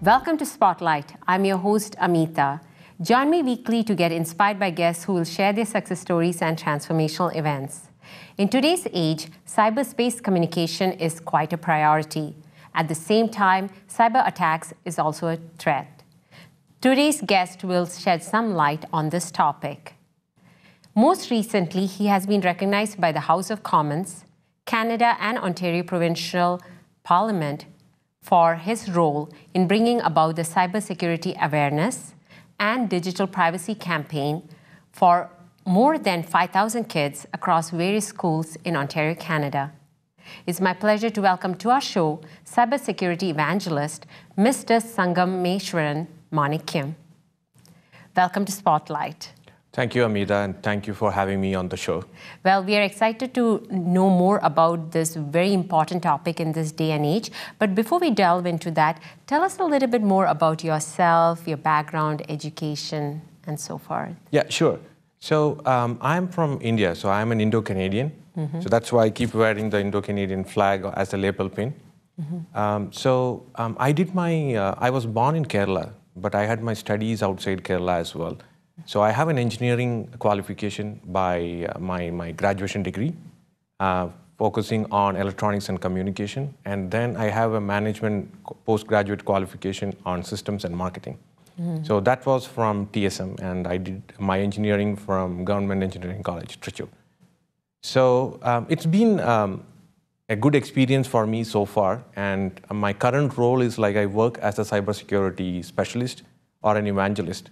Welcome to Spotlight. I'm your host, Amitha. Join me weekly to get inspired by guests who will share their success stories and transformational events. In today's age, cyberspace communication is quite a priority. At the same time, cyber attacks is also a threat. Today's guest will shed some light on this topic. Most recently, he has been recognized by the House of Commons, Canada and Ontario Provincial Parliament for his role in bringing about the cybersecurity awareness and digital privacy campaign for more than 5,000 kids across various schools in Ontario, Canada. It's my pleasure to welcome to our show cybersecurity evangelist, Mr. Sangameswaran Manikkyam. Welcome to Spotlight. Thank you, Amita, and thank you for having me on the show. Well, we are excited to know more about this very important topic in this day and age. But before we delve into that, tell us a little bit more about yourself, your background, education, and so forth. Yeah, sure. So I'm from India, so I'm an Indo-Canadian. So that's why I keep wearing the Indo-Canadian flag as a lapel pin. I was born in Kerala, but I had my studies outside Kerala as well. So I have an engineering qualification by my graduation degree, focusing on electronics and communication. And then I have a management postgraduate qualification on systems and marketing. So that was from TSM, and I did my engineering from Government Engineering College, Trichy. So it's been a good experience for me so far. And my current role is like I work as a cybersecurity specialist or an evangelist.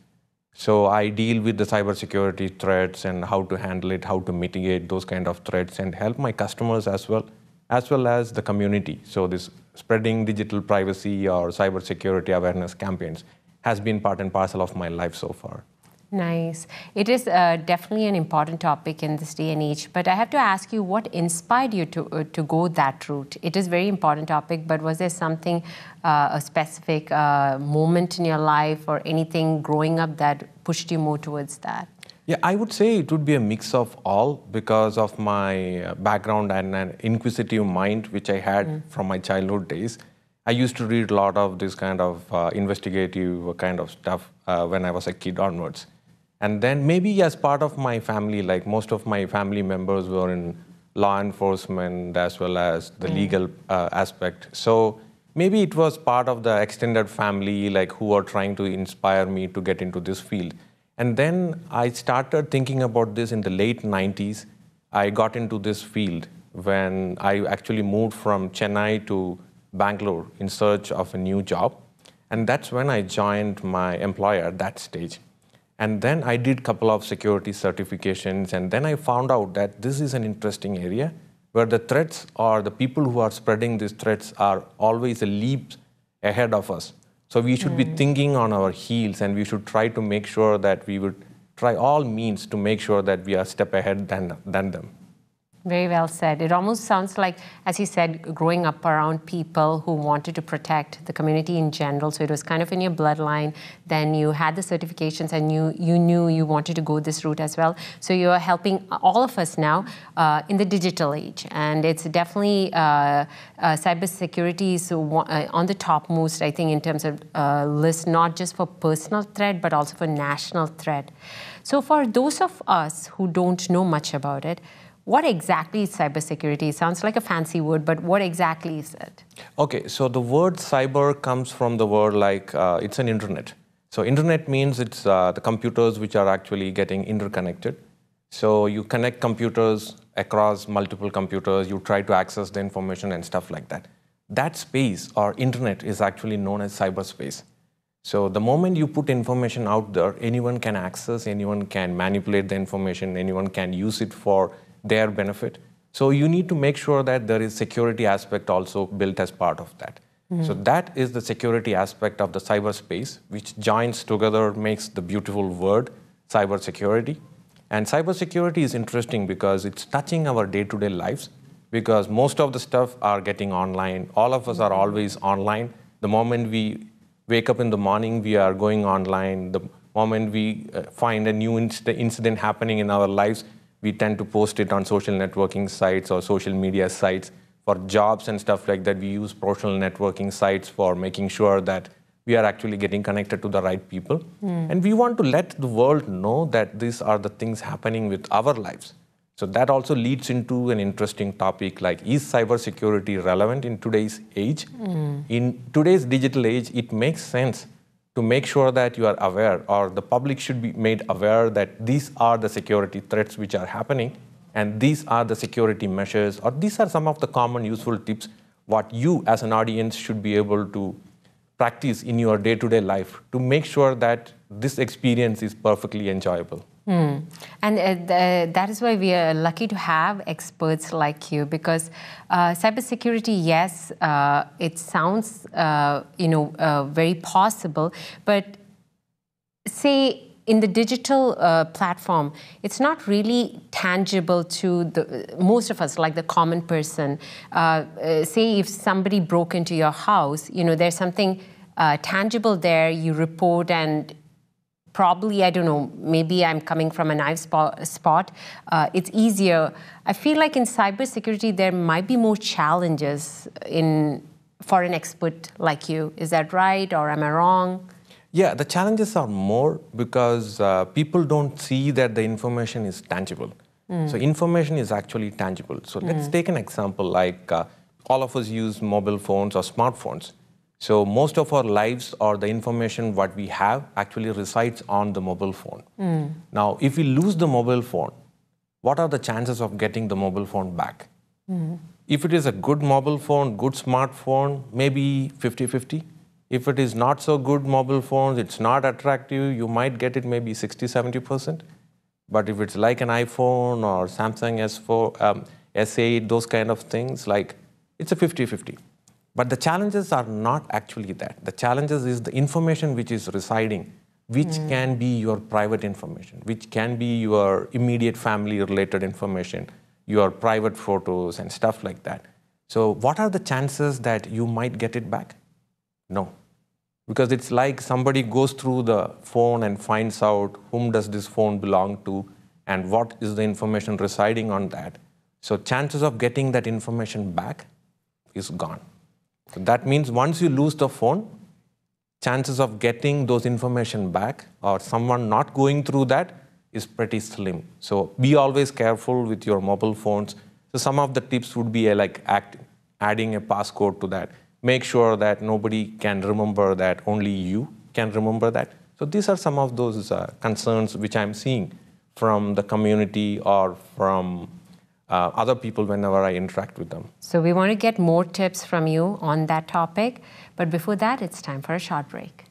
So I deal with the cybersecurity threats and how to handle it, how to mitigate those kind of threats and help my customers as well as the community. So this spreading digital privacy or cybersecurity awareness campaigns has been part and parcel of my life so far. Nice. It is definitely an important topic in this day and age, but I have to ask you, what inspired you to go that route? It is a very important topic, but was there something, a specific moment in your life or anything growing up that pushed you more towards that? Yeah, I would say it would be a mix of all because of my background and an inquisitive mind, which I had from my childhood days. I used to read a lot of this kind of investigative kind of stuff when I was a kid onwards. And then maybe as part of my family, like most of my family members were in law enforcement as well as the legal aspect. So maybe it was part of the extended family, like who are trying to inspire me to get into this field. And then I started thinking about this in the late 90s. I got into this field when I actually moved from Chennai to Bangalore in search of a new job. And that's when I joined my employer at that stage. And then I did a couple of security certifications, and then I found out that this is an interesting area where the threats or the people who are spreading these threats are always a leap ahead of us. So we should be thinking on our heels, and we should try to make sure that we would try all means to make sure that we are a step ahead than them. Very well said. It almost sounds like, as you said, growing up around people who wanted to protect the community in general. So it was kind of in your bloodline. Then you had the certifications and you knew you wanted to go this route as well. So you're helping all of us now in the digital age. And it's definitely cybersecurity is on the topmost, I think, in terms of list, not just for personal threat, but also for national threat. So for those of us who don't know much about it, what exactly is cybersecurity? It sounds like a fancy word, but what exactly is it? Okay, so the word cyber comes from the word like it's an internet. So internet means it's the computers which are actually getting interconnected. So you connect computers across multiple computers, you try to access the information and stuff like that. That space or internet is actually known as cyberspace. So the moment you put information out there, anyone can access, anyone can manipulate the information, anyone can use it for their benefit. So you need to make sure that there is security aspect also built as part of that. So that is the security aspect of the cyberspace, which joins together, makes the beautiful word cybersecurity. And cybersecurity is interesting because it's touching our day-to-day lives, because most of the stuff are getting online. All of us are always online. The moment we wake up in the morning, we are going online. The moment we find a new incident happening in our lives, we tend to post it on social networking sites or social media sites. For jobs and stuff like that, we use social networking sites for making sure that we are actually getting connected to the right people. And we want to let the world know that these are the things happening with our lives. So that also leads into an interesting topic like, is cybersecurity relevant in today's age? In today's digital age, it makes sense to make sure that you are aware, or the public should be made aware that these are the security threats which are happening, and these are the security measures, or these are some of the common useful tips what you as an audience should be able to practice in your day-to-day life to make sure that this experience is perfectly enjoyable. And that is why we are lucky to have experts like you, because cybersecurity, yes, it sounds, very possible, but say in the digital platform, it's not really tangible to most of us, like the common person. Say if somebody broke into your house, there's something tangible there, you report, and probably, I don't know, maybe I'm coming from a knife spot. It's easier. I feel like in cybersecurity, there might be more challenges for an expert like you. Is that right, or am I wrong? Yeah, the challenges are more because people don't see that the information is tangible. So information is actually tangible. So let's take an example like all of us use mobile phones or smartphones. So most of our lives or the information what we have actually resides on the mobile phone. Now, if we lose the mobile phone, what are the chances of getting the mobile phone back? If it is a good mobile phone, good smartphone, maybe 50-50. If it is not so good mobile phone, it's not attractive, you might get it maybe 60-70%. But if it's like an iPhone or Samsung S4, S8, those kind of things, like it's a 50-50. But the challenges are not actually that. The challenges is the information which is residing, which can be your private information, which can be your immediate family related information, your private photos and stuff like that. So what are the chances that you might get it back? No. Because it's like somebody goes through the phone and finds out whom does this phone belong to and what is the information residing on that. So chances of getting that information back is gone. So that means once you lose the phone, chances of getting those information back or someone not going through that is pretty slim. So be always careful with your mobile phones. So some of the tips would be like adding a passcode to that. Make sure that nobody can remember that, only you can remember that. So these are some of those concerns which I'm seeing from the community or from other people whenever I interact with them. So we want to get more tips from you on that topic. But before that, it's time for a short break.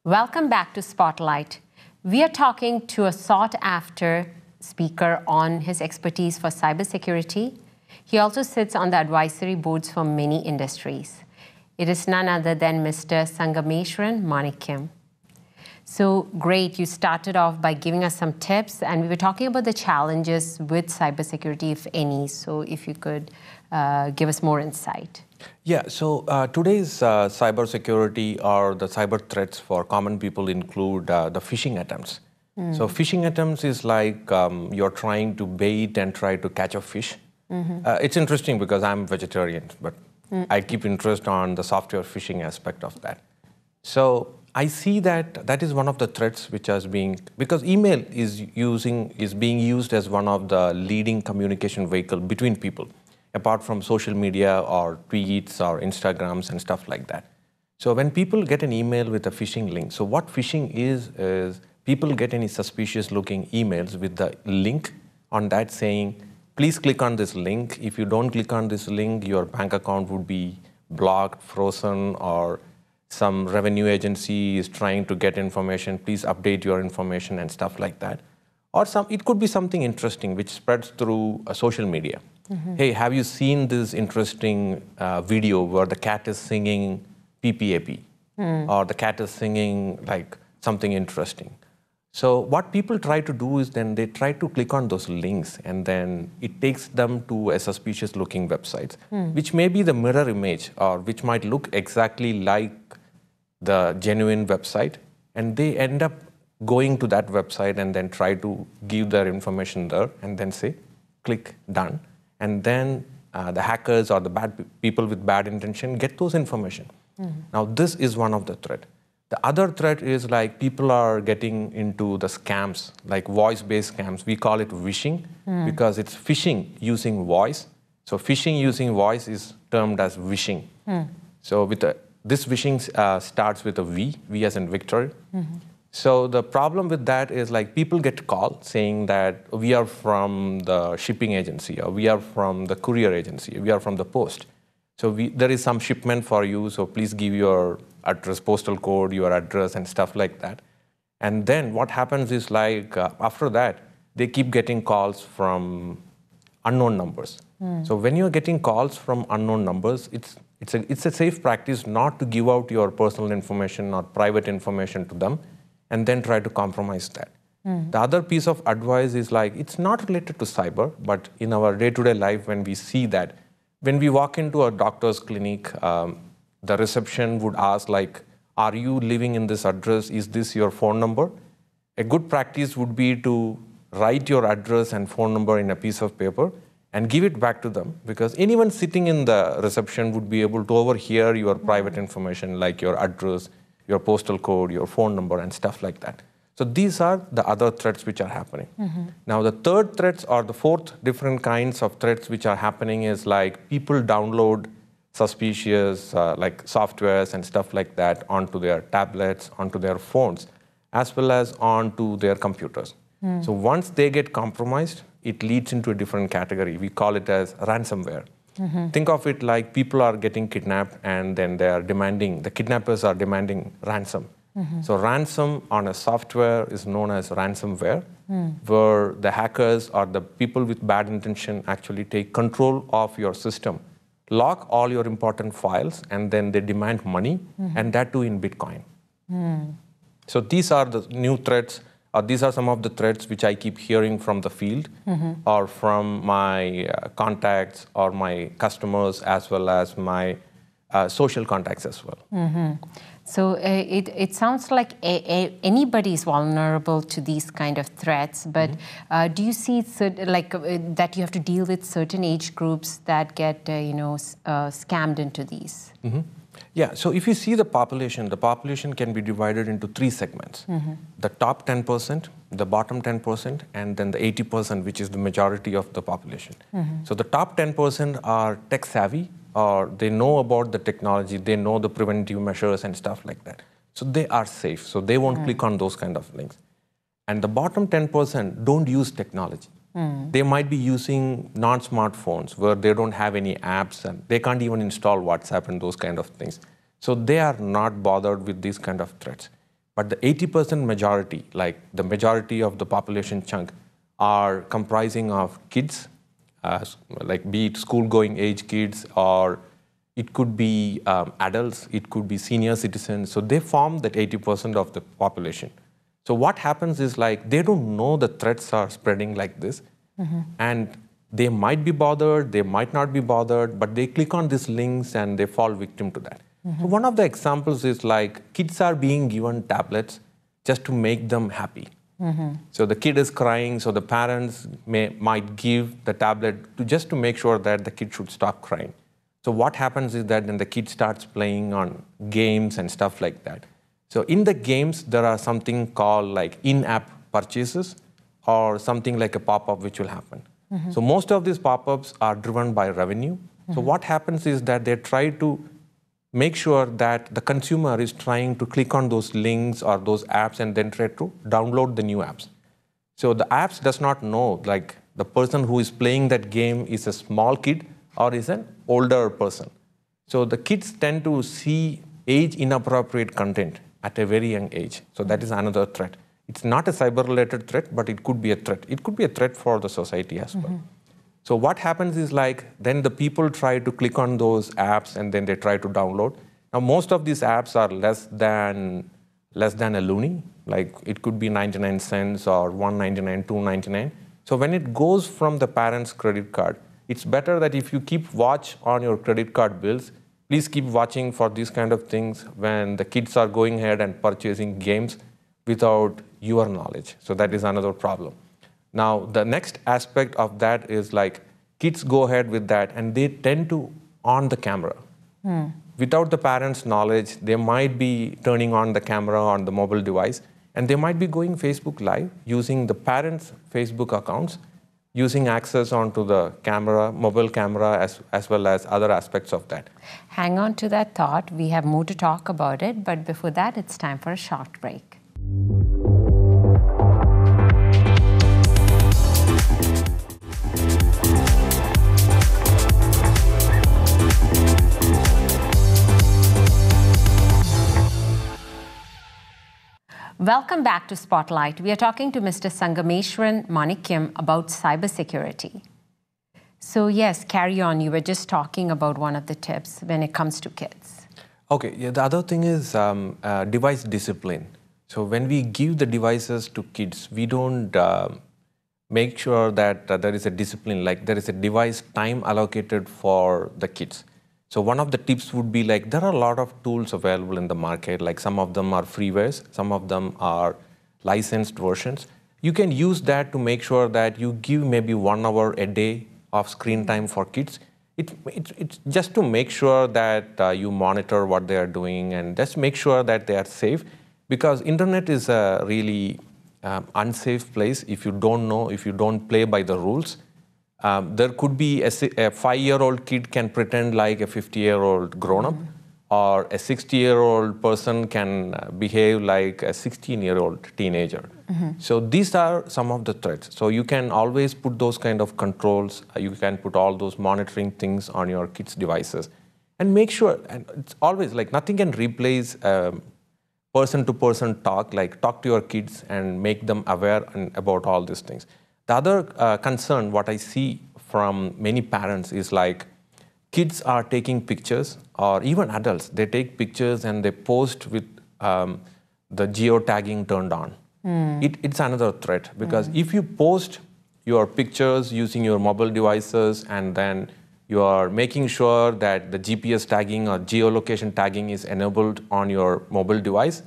Welcome back to Spotlight. We are talking to a sought-after speaker on his expertise for cybersecurity. He also sits on the advisory boards for many industries. It is none other than Mr. Sangameswaran Manikkyam. So great, you started off by giving us some tips, and we were talking about the challenges with cybersecurity, if any. So if you could give us more insight. Yeah, so today's cybersecurity or the cyber threats for common people include the phishing attempts. So phishing attempts is like you're trying to bait and try to catch a fish. It's interesting because I'm vegetarian, but I keep interest on the software phishing aspect of that. So I see that that is one of the threats which is being, because email is being used as one of the leading communication vehicle between people, apart from social media or tweets or Instagrams and stuff like that. So when people get an email with a phishing link, so what phishing is people get any suspicious looking emails with the link on that saying, please click on this link. If you don't click on this link, your bank account would be blocked, frozen, or some revenue agency is trying to get information. Please update your information and stuff like that. Or it could be something interesting which spreads through social media. Hey, have you seen this interesting video where the cat is singing PPAP or the cat is singing like something interesting? So what people try to do is then they try to click on those links and then it takes them to a suspicious looking website, which may be the mirror image or which might look exactly like the genuine website, and they end up going to that website and then try to give their information there and then say, click done. And then the hackers or the people with bad intention get those information. Now, this is one of the threat. The other threat is like people are getting into the scams, like voice-based scams. We call it phishing because it's phishing using voice. So phishing using voice is termed as phishing. So with this phishing starts with a V as in Victor. So the problem with that is like people get called saying that we are from the shipping agency, or we are from the courier agency, we are from the post. So there is some shipment for you, so please give your address, postal code, your address and stuff like that. And then what happens is like after that, they keep getting calls from unknown numbers. So when you're getting calls from unknown numbers, it's a safe practice not to give out your personal information or private information to them and then try to compromise that. The other piece of advice is like, it's not related to cyber, but in our day-to-day life when we see that, when we walk into a doctor's clinic, the reception would ask like, are you living in this address? Is this your phone number? A good practice would be to write your address and phone number in a piece of paper and give it back to them, because anyone sitting in the reception would be able to overhear your private information like your address, your postal code, your phone number and stuff like that. So these are the other threats which are happening. Now the third threats or the fourth different kinds of threats which are happening is like people download suspicious like softwares and stuff like that onto their tablets, onto their phones, as well as onto their computers. So once they get compromised, it leads into a different category. We call it as ransomware. Think of it like people are getting kidnapped and then they are demanding, the kidnappers are demanding ransom. So ransom on a software is known as ransomware, where the hackers or the people with bad intention actually take control of your system, lock all your important files, and then they demand money, and that too in Bitcoin. So these are the new threats, or these are some of the threats which I keep hearing from the field or from my contacts or my customers, as well as my social contacts as well. So it sounds like anybody is vulnerable to these kind of threats, but do you see that you have to deal with certain age groups that get scammed into these? Yeah, so if you see the population can be divided into three segments. The top 10%, the bottom 10%, and then the 80%, which is the majority of the population. So the top 10% are tech savvy, or they know about the technology, they know the preventive measures and stuff like that. So they are safe, so they won't click on those kind of links. And the bottom 10% don't use technology. They might be using non-smartphones where they don't have any apps and they can't even install WhatsApp and those kind of things. So they are not bothered with these kind of threats. But the 80% majority, like the majority of the population chunk, are comprising of kids, like be it school-going age kids, or it could be adults, it could be senior citizens. So they form that 80% of the population. So what happens is like they don't know the threats are spreading like this, and they might be bothered, they might not be bothered, but they click on these links and they fall victim to that. So one of the examples is like kids are being given tablets just to make them happy. So the kid is crying, so the parents might give the tablet just to make sure that the kid should stop crying. So what happens is that then the kid starts playing on games and stuff like that. So in the games, there are something called like in-app purchases or something like a pop-up which will happen. So most of these pop-ups are driven by revenue. So what happens is that they try to make sure that the consumer is trying to click on those links or those apps and then try to download the new apps. So the apps does not know like the person who is playing that game is a small kid or is an older person. So the kids tend to see age inappropriate content at a very young age. So that is another threat. It's not a cyber-related threat, but it could be a threat. It could be a threat for the society as well. So what happens is like, then the people try to click on those apps and then they try to download. Now, most of these apps are less than a loonie. Like it could be 99 cents or $1.99, $2.99. So when it goes from the parent's credit card, it's better that if you keep watch on your credit card bills, Please keep watching for these kind of things when the kids are going ahead and purchasing games without your knowledge. So that is another problem. Now, the next aspect of that is like kids go ahead with that and they tend to on the camera. Without the parents' knowledge, they might be turning on the camera on the mobile device and they might be going Facebook Live using the parents' Facebook accounts, using access onto the camera, mobile camera, as well as other aspects of that. Hang on to that thought. We have more to talk about it, but before that, it's time for a short break. Welcome back to Spotlight. We are talking to Mr. Sangameswaran Manikkyam about cybersecurity. So yes, carry on. You were just talking about one of the tips when it comes to kids. Okay, yeah, the other thing is device discipline. So when we give the devices to kids, we don't make sure that there is a discipline, like there is a device time allocated for the kids. So one of the tips would be like, there are a lot of tools available in the market, like some of them are freewares, some of them are licensed versions. You can use that to make sure that you give maybe 1 hour a day of screen time for kids. It's just to make sure that you monitor what they are doing and just make sure that they are safe, because internet is a really unsafe place if you don't know, if you don't play by the rules. There could be a 5-year-old kid can pretend like a 50-year-old grown-up, or a 60-year-old person can behave like a 16-year-old teenager. So these are some of the threats. So you can always put those kind of controls. You can put all those monitoring things on your kids' devices. And make sure, and it's always like nothing can replace person-to-person talk, like talk to your kids and make them aware about all these things. The other concern, what I see from many parents is like kids are taking pictures, or even adults, they take pictures and they post with the geotagging turned on. It's another threat, because if you post your pictures using your mobile devices and then you are making sure that the GPS tagging or geolocation tagging is enabled on your mobile device,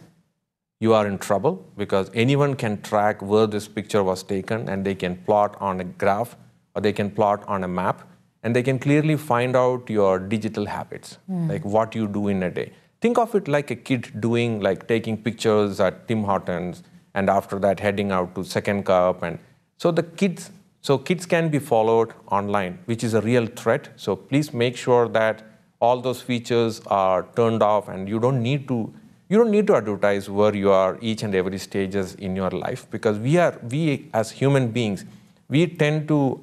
you are in trouble, because anyone can track where this picture was taken and they can plot on a graph or they can plot on a map and they can clearly find out your digital habits, like what you do in a day. Think of it like a kid doing, like taking pictures at Tim Hortons and after that heading out to Second Cup. And so kids can be followed online, which is a real threat. So please make sure that all those features are turned off and you don't need to advertise where you are each and every stages in your life, because we as human beings, we tend to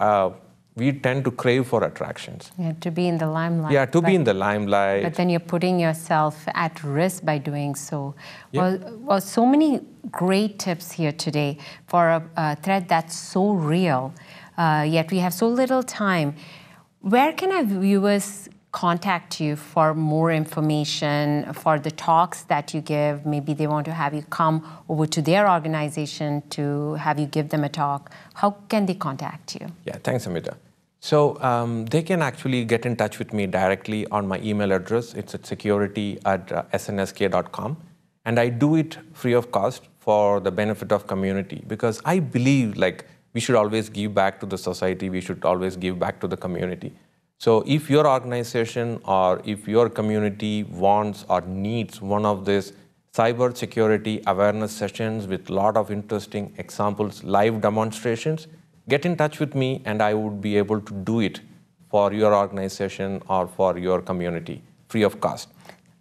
crave for attractions. Yeah, to be in the limelight. Yeah, to be in the limelight. But then you're putting yourself at risk by doing so. Yeah. Well, so many great tips here today for a threat that's so real, yet we have so little time. Where can our viewers contact you for more information, for the talks that you give? Maybe they want to have you come over to their organization to have you give them a talk. How can they contact you? Yeah, thanks, Amitha. So they can actually get in touch with me directly on my email address. It's at security@snsk.com. And I do it free of cost for the benefit of community, because I believe like we should always give back to the society. We should always give back to the community. So if your organization or if your community wants or needs one of these cybersecurity awareness sessions with a lot of interesting examples, live demonstrations, get in touch with me and I would be able to do it for your organization or for your community, free of cost.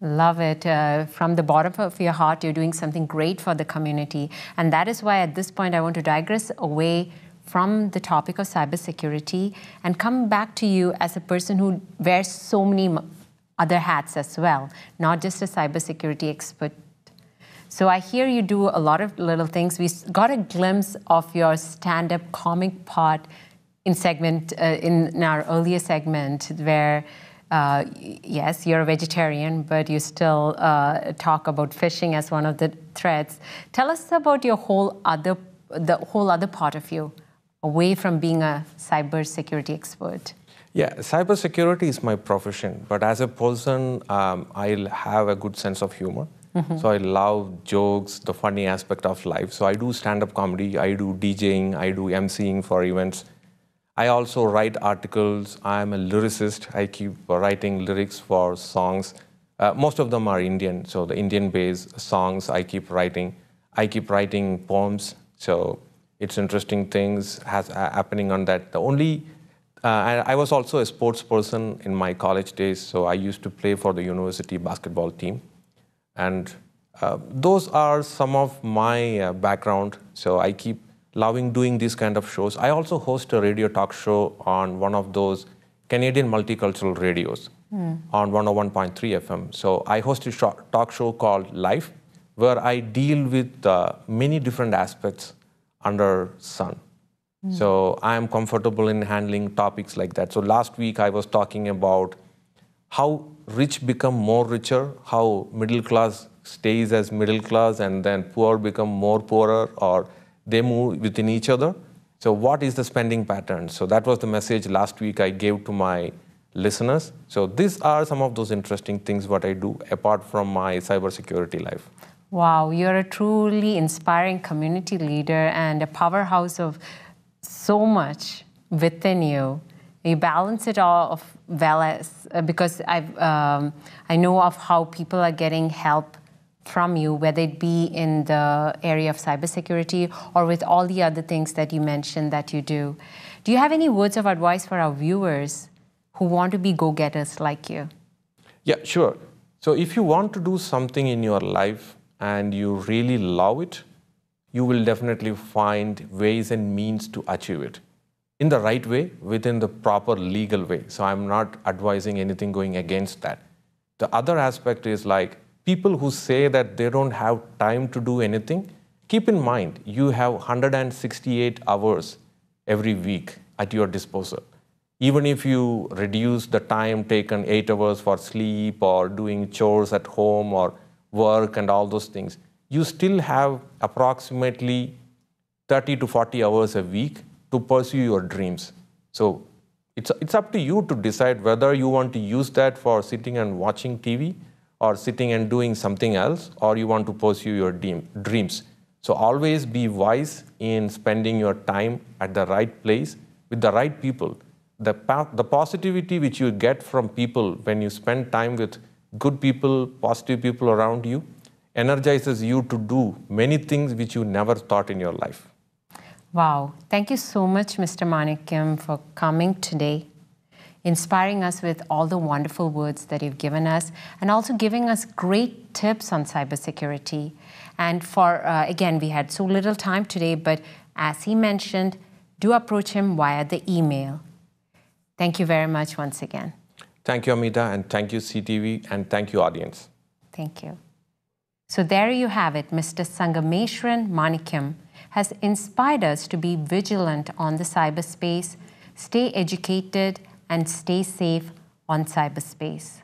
Love it. From the bottom of your heart, you're doing something great for the community. And that is why at this point, I want to digress away from the topic of cybersecurity and come back to you as a person who wears so many other hats as well, not just a cybersecurity expert. So I hear you do a lot of little things. We got a glimpse of your stand-up comic part in our earlier segment where, yes, you're a vegetarian, but you still talk about phishing as one of the threats. Tell us about the whole other part of you, away from being a cybersecurity expert. Yeah, cybersecurity is my profession, but as a person, I have a good sense of humor. So I love jokes, the funny aspect of life. So I do stand-up comedy, I do DJing, I do MCing for events. I also write articles. I'm a lyricist. I keep writing lyrics for songs. Most of them are Indian, so the Indian-based songs I keep writing. I keep writing poems, so it's interesting things happening on that. The only I was also a sports person in my college days, so I used to play for the university basketball team. And those are some of my background, so I keep loving doing these kind of shows. I also host a radio talk show on one of those Canadian multicultural radios on 101.3 FM. So I host a talk show called Life, where I deal with many different aspects under sun. So I am comfortable in handling topics like that. So last week I was talking about how rich become more richer, how middle class stays as middle class and then poor become more poorer, or they move within each other. So what is the spending pattern? So that was the message last week I gave to my listeners. So these are some of those interesting things what I do apart from my cybersecurity life. Wow, you're a truly inspiring community leader and a powerhouse of so much within you. You balance it all of well as because I know of how people are getting help from you, whether it be in the area of cybersecurity or with all the other things that you mentioned that you do. Do you have any words of advice for our viewers who want to be go-getters like you? Yeah, sure. So if you want to do something in your life and you really love it, you will definitely find ways and means to achieve it in the right way, within the proper legal way. So I'm not advising anything going against that. The other aspect is like people who say that they don't have time to do anything, keep in mind you have 168 hours every week at your disposal. Even if you reduce the time taken 8 hours for sleep or doing chores at home or work and all those things, you still have approximately 30 to 40 hours a week to pursue your dreams. So it's up to you to decide whether you want to use that for sitting and watching TV or sitting and doing something else, or you want to pursue your dreams. So always be wise in spending your time at the right place with the right people. The positivity which you get from people when you spend time with good people, positive people around you, energizes you to do many things which you never thought in your life. Wow. Thank you so much, Mr. Manikkyam, for coming today, inspiring us with all the wonderful words that you've given us, and also giving us great tips on cybersecurity. And for, again, we had so little time today, but as he mentioned, do approach him via the email. Thank you very much once again. Thank you, Amitha, and thank you, CTV, and thank you, audience. Thank you. So there you have it. Mr. Sangameswaran Manikkyam has inspired us to be vigilant on the cyberspace, stay educated, and stay safe on cyberspace.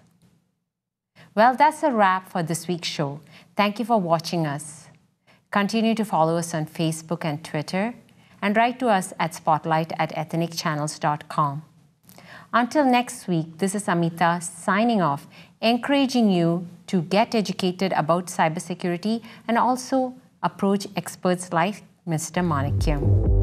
Well, that's a wrap for this week's show. Thank you for watching us. Continue to follow us on Facebook and Twitter, and write to us at spotlight@ethnicchannels.com. Until next week, this is Amitha signing off, encouraging you to get educated about cybersecurity and also approach experts like Mr. Manikkyam.